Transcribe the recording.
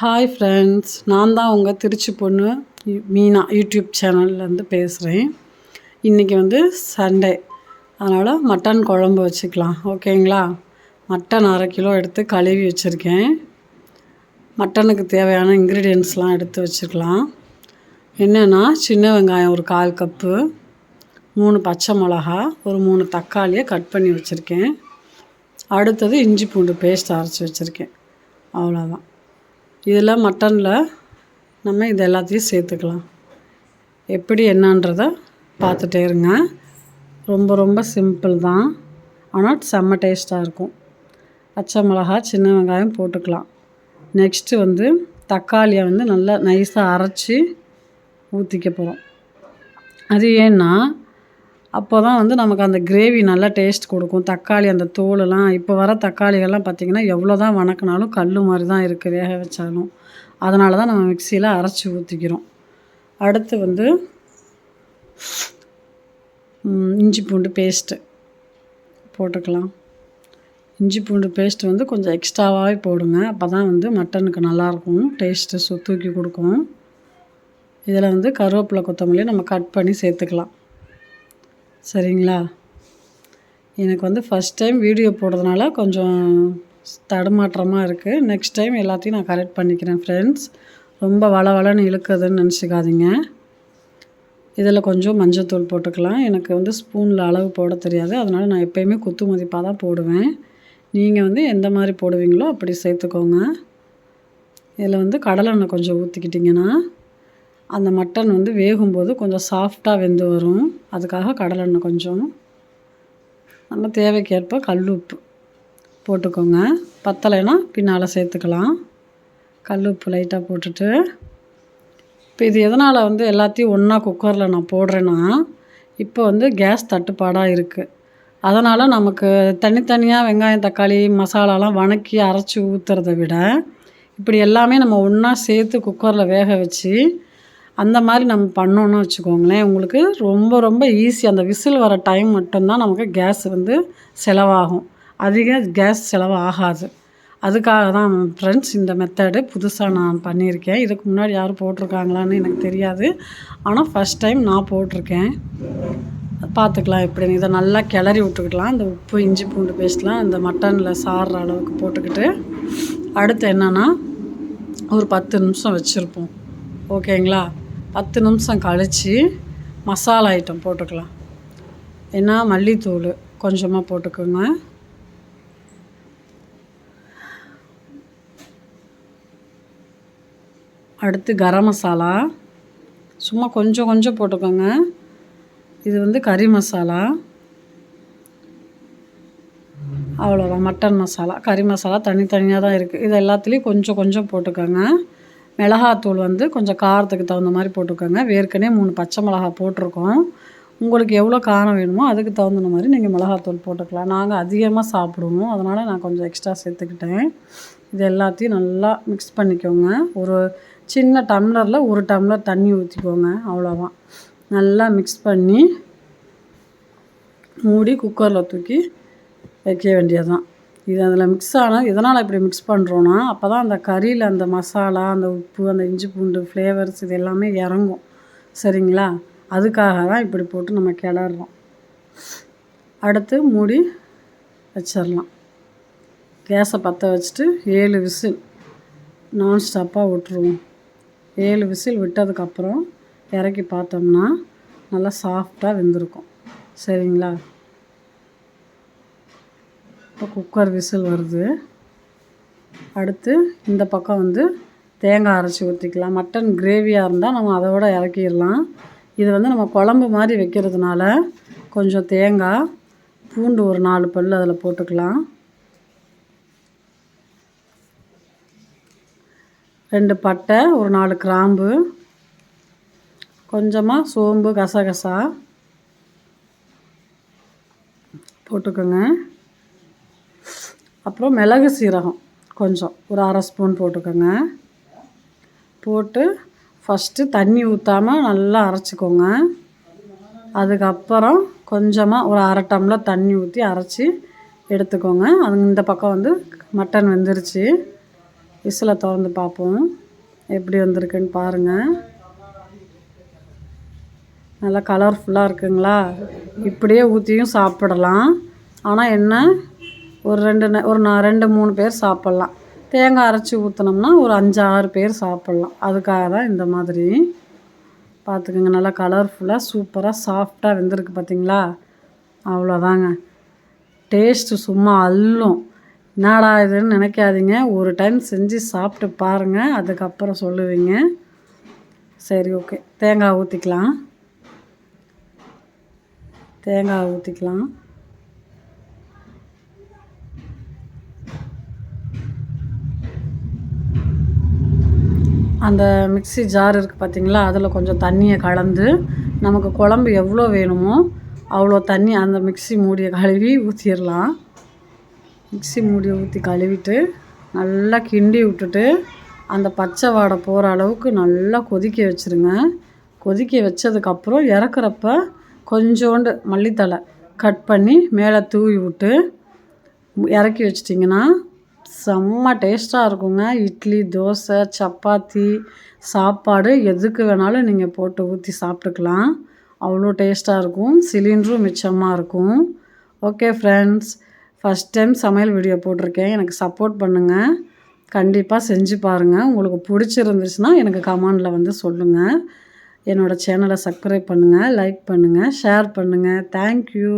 Hi friends, நான் தான் உங்கள் திருச்சி பொண்ணு மீனா யூடியூப் சேனல்லேருந்து பேசுகிறேன். இன்றைக்கி சண்டே, அதனால் மட்டன் குழம்பு வச்சுக்கலாம். ஓகேங்களா? மட்டன் 1/2 கிலோ எடுத்து கழுவி வச்சுருக்கேன். மட்டனுக்கு தேவையான இன்க்ரீடியன்ட்ஸ்லாம் எடுத்து வச்சுக்கலாம். என்னென்னா, சின்ன வெங்காயம் ஒரு 1/4 கப்பு, 3 பச்சை மிளகா, ஒரு 3 தக்காளியை கட் பண்ணி வச்சுருக்கேன். அடுத்தது இஞ்சி பூண்டு பேஸ்ட் அரைச்சி வச்சுருக்கேன். அவ்வளோதான். இதில் மட்டனில் நம்ம இது எல்லாத்தையும் சேர்த்துக்கலாம். எப்படி என்னன்றதை பார்த்துட்டே இருங்க. ரொம்ப ரொம்ப சிம்பிள் தான், ஆனால் செம்ம டேஸ்ட்டாக இருக்கும். பச்சை மிளகா, சின்ன வெங்காயம் போட்டுக்கலாம். நெக்ஸ்ட்டு தக்காளியை நல்லா நைஸாக அரைச்சி ஊற்றிக்க போகிறோம். அது ஏன்னா அப்போ தான் நமக்கு அந்த கிரேவி நல்லா டேஸ்ட் கொடுக்கும். தக்காளி அந்த தோலெல்லாம், இப்போ வர தக்காளிகள்லாம் பார்த்திங்கன்னா எவ்வளோ தான் வணக்கினாலும் கல் மாதிரி தான் இருக்குது வேக வச்சாலும். அதனால தான் நம்ம மிக்சியில் அரைச்சி ஊற்றிக்கிறோம். அடுத்து இஞ்சி பூண்டு பேஸ்ட்டு போட்டுக்கலாம். இஞ்சி பூண்டு பேஸ்ட்டு கொஞ்சம் எக்ஸ்ட்ராவாகவே போடுங்க. அப்போ தான் மட்டனுக்கு நல்லாயிருக்கும், டேஸ்ட்டு தூக்கி கொடுக்கும். இதில் கருவேப்பிலை, கொத்தமல்லி நம்ம கட் பண்ணி சேர்த்துக்கலாம். சரிங்களா? எனக்கு ஃபஸ்ட் டைம் வீடியோ போடுறதுனால கொஞ்சம் தடுமாற்றமாக இருக்குது. நெக்ஸ்ட் டைம் எல்லாத்தையும் நான் கரெக்ட் பண்ணிக்கிறேன் ஃப்ரெண்ட்ஸ். ரொம்ப வளவளன்னு இழுக்குதுன்னு நினச்சிக்காதீங்க. இதில் கொஞ்சம் மஞ்சத்தூள் போட்டுக்கலாம். எனக்கு ஸ்பூனில் அளவு போட தெரியாது, அதனால் நான் எப்போயுமே குத்து மதிப்பாக தான் போடுவேன். நீங்கள் எந்த மாதிரி போடுவீங்களோ அப்படி சேர்த்துக்கோங்க. இதில் கடலெண்ணெய் கொஞ்சம் ஊற்றிக்கிட்டிங்கன்னா அந்த மட்டன் வேகும்போது கொஞ்சம் சாஃப்டாக வெந்து வரும். அதுக்காக கடலெண்ணெய் கொஞ்சம், நம்ம தேவைக்கேற்ப கல் உப்பு போட்டுக்கோங்க. பத்தலைன்னா பின்னால் சேர்த்துக்கலாம். கல் உப்பு லைட்டாக போட்டுட்டு, இப்போ இது எதனால் எல்லாத்தையும் ஒன்றா குக்கரில் நான் போடுறேன்னா, இப்போ கேஸ் தட்டுப்பாடாக இருக்குது. அதனால் நமக்கு தனித்தனியாக வெங்காயம், தக்காளி, மசாலாலாம் வணக்கி அரைச்சி ஊற்றுறத விட, இப்படி எல்லாமே நம்ம ஒன்றா சேர்த்து குக்கரில் வேக வச்சு அந்த மாதிரி நம்ம பண்ணோன்னு வச்சுக்கோங்களேன், உங்களுக்கு ரொம்ப ரொம்ப ஈஸி. அந்த விசில் வர டைம் மட்டும்தான் நமக்கு கேஸ் செலவாகும். அதிக கேஸ் செலவு ஆகாது. அதுக்காக தான் ஃப்ரெண்ட்ஸ் இந்த மெத்தடு புதுசாக நான் பண்ணியிருக்கேன். இதுக்கு முன்னாடி யாரும் போட்டிருக்காங்களான்னு எனக்கு தெரியாது, ஆனால் ஃபஸ்ட் டைம் நான் போட்டிருக்கேன். பார்த்துக்கலாம் எப்படின்னு. இதை நல்லா கிளறி விட்டுக்கிடலாம். இந்த உப்பு, இஞ்சி பூண்டு பேஸ்ட்லாம் இந்த மட்டனில் சாறுற அளவுக்கு போட்டுக்கிட்டு, அடுத்து என்னென்னா ஒரு 10 நிமிஷம் வச்சுருப்போம். ஓகேங்களா? 10 நிமிஷம் கழித்து மசாலா ஐட்டம் போட்டுக்கலாம். ஏன்னா மல்லித்தூள் கொஞ்சமாக போட்டுக்கோங்க. அடுத்து கரம் மசாலா சும்மா கொஞ்சம் கொஞ்சம் போட்டுக்கோங்க. இது கறி மசாலா, அவ்வளோதான். மட்டன் மசாலா, கறி மசாலா தனித்தனியாக தான் இருக்குது. இது எல்லாத்துலேயும் கொஞ்சம் கொஞ்சம் போட்டுக்கோங்க. மிளகாத்தூள் கொஞ்சம் காரத்துக்கு தகுந்த மாதிரி போட்டுக்கோங்க. ஏற்கனவே 3 பச்சை மிளகா போட்டிருக்கோம். உங்களுக்கு எவ்வளோ காரம் வேணுமோ அதுக்கு தகுந்த மாதிரி நீங்கள் மிளகாத்தூள் போட்டுக்கலாம். நாங்கள் அதிகமாக சாப்பிடுவோம், அதனால் நான் கொஞ்சம் எக்ஸ்ட்ரா சேர்த்துக்கிட்டேன். இது எல்லாத்தையும் நல்லா மிக்ஸ் பண்ணிக்கோங்க. ஒரு சின்ன டம்ளரில் 1 டம்ளர் தண்ணி ஊற்றிக்கோங்க. அவ்வளோதான். நல்லா மிக்ஸ் பண்ணி மூடி குக்கரில் தூக்கி வைக்க வேண்டியது தான். இது அதில் மிக்ஸ் ஆனால் எதனால் இப்படி மிக்ஸ் பண்ணுறோன்னா, அப்போ தான் அந்த கறியில் அந்த மசாலா, அந்த உப்பு, அந்த இஞ்சி பூண்டு ஃப்ளேவர்ஸ் இது எல்லாமே இறங்கும். சரிங்களா? அதுக்காக தான் இப்படி போட்டு நம்ம கிளறோம். அடுத்து மூடி வச்சிடலாம். கேஸை பற்ற வச்சுட்டு 7 விசில் நான் ஸ்டாப்பாக விட்டுருவோம். 7 விசில் விட்டதுக்கப்புறம் இறக்கி பார்த்தோம்னா நல்லா சாஃப்டாக வெந்திருக்கும். சரிங்களா? இப்போ குக்கர் விசில் வருது. அடுத்து இந்த பக்கம் தேங்காய் அரைச்சி ஊற்றிக்கலாம். மட்டன் கிரேவியாக இருந்தால் நம்ம அதோட இறக்கிடலாம். இது நம்ம குழம்பு மாதிரி வைக்கிறதுனால கொஞ்சம் தேங்காய், பூண்டு ஒரு 4 பல் அதில் போட்டுக்கலாம். 2 பட்டை, ஒரு 4 கிராம்பு, கொஞ்சமாக சோம்பு, கசகசா போட்டுக்கோங்க. அப்புறம் மிளகு சீரகம் கொஞ்சம் ஒரு 1/2 ஸ்பூன் போட்டுக்கோங்க. போட்டு ஃபஸ்ட்டு தண்ணி ஊற்றாமல் நல்லா அரைச்சிக்கோங்க. அதுக்கப்புறம் கொஞ்சமாக ஒரு 1/2 டம்ளர் தண்ணி ஊற்றி அரைச்சி எடுத்துக்கோங்க. அது இந்த பக்கம் மட்டன் வெந்துருச்சு. விசிலை திறந்து பார்ப்போம் எப்படி வந்திருக்குன்னு பாருங்கள். நல்லா கலர்ஃபுல்லாக இருக்குங்களா? இப்படியே ஊற்றியும் சாப்பிடலாம். ஆனால் என்ன, ஒரு 2-3 பேர் சாப்பிட்லாம். தேங்காய் அரைச்சி ஊற்றினோம்னா ஒரு 5-6 பேர் சாப்பிட்லாம். அதுக்காக தான் இந்த மாதிரி. பார்த்துக்கோங்க, நல்லா கலர்ஃபுல்லாக சூப்பராக சாஃப்டாக வெந்திருக்கு பார்த்தீங்களா? அவ்வளோதாங்க. டேஸ்ட்டு சும்மா அள்ளும். என்னடா இதுன்னு நினைக்காதீங்க. ஒரு டைம் செஞ்சு சாப்பிட்டு பாருங்கள், அதுக்கப்புறம் சொல்லுவீங்க. சரி, ஓகே. தேங்காய் ஊற்றிக்கலாம். அந்த மிக்ஸி ஜார் இருக்குது பார்த்தீங்களா, அதில் கொஞ்சம் தண்ணியை கலந்து நமக்கு குழம்பு எவ்வளோ வேணுமோ அவ்வளோ தண்ணி அந்த மிக்ஸி மூடியை கழுவி ஊற்றிடலாம். மிக்ஸி மூடியை ஊற்றி கழுவிட்டு நல்லா கிண்டி விட்டுட்டு அந்த பச்சை வாடை போகிற அளவுக்கு நல்லா கொதிக்க வச்சுருங்க. கொதிக்க வச்சதுக்கப்புறம் இறக்குறப்ப கொஞ்சோண்டு மல்லித்தழை கட் பண்ணி மேலே தூவி விட்டு இறக்கி வச்சிட்டிங்கன்னா செம்ம டேஸ்ட்டாக இருக்குங்க. இட்லி, தோசை, சப்பாத்தி, சாப்பாடு எதுக்கு வேணாலும் நீங்கள் போட்டு ஊற்றி சாப்பிட்டுக்கலாம். அவ்வளோ டேஸ்ட்டாக இருக்கும். சிலிண்டரும் மிச்சமாக இருக்கும். ஓகே ஃப்ரெண்ட்ஸ், ஃபஸ்ட் டைம் சமையல் வீடியோ போட்டிருக்கேன். எனக்கு சப்போர்ட் பண்ணுங்கள். கண்டிப்பாக செஞ்சு பாருங்கள். உங்களுக்கு பிடிச்சிருந்துச்சுன்னா எனக்கு கமெண்டில் வந்து சொல்லுங்கள். என்னோடய சேனலை சப்ஸ்கிரைப் பண்ணுங்கள், லைக் பண்ணுங்கள், ஷேர் பண்ணுங்கள். தேங்க்யூ.